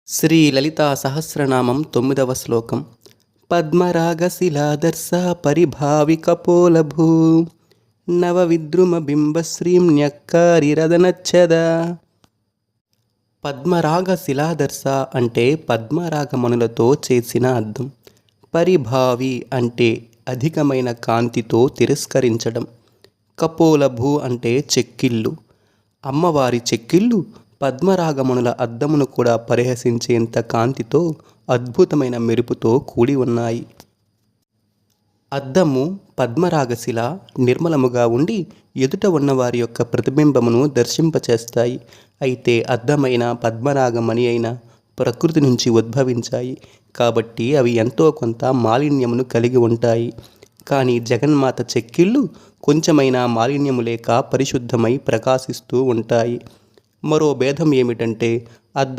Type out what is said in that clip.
శ్రీ లలితా సహస్రనామం 9వ శ్లోకం. పద్మరాగశిలాదర్శ పరిభావికపోలభూ నవవిద్రుమ బింబశ్రీం న్యక్కారిరదనచ్చద. పద్మరాగ శిలాదర్శ అంటే పద్మరాగమణులతో చేసిన అద్దం. పరిభావి అంటే అధికమైన కాంతితో తిరస్కరించడం. కపోలభూ అంటే చెక్కిళ్ళు. అమ్మవారి చెక్కిళ్ళు పద్మరాగమణుల అద్దమును కూడా పరిహసించేంత కాంతితో అద్భుతమైన మెరుపుతో కూడి ఉన్నాయి. అద్దము పద్మరాగశిల నిర్మలముగా ఉండి ఎదుట ఉన్నవారి యొక్క ప్రతిబింబమును దర్శింపచేస్తాయి. అయితే అద్దమైన పద్మరాగమణి అయిన ప్రకృతి నుంచి ఉద్భవించాయి కాబట్టి అవి ఎంతో కొంత మాలిన్యమును కలిగి ఉంటాయి. కానీ జగన్మాత చెక్కిళ్ళు కొంచెమైనా మాలిన్యము లేక పరిశుద్ధమై ప్రకాశిస్తూ ఉంటాయి. మరో భేదం ఏమిటంటే అద్దం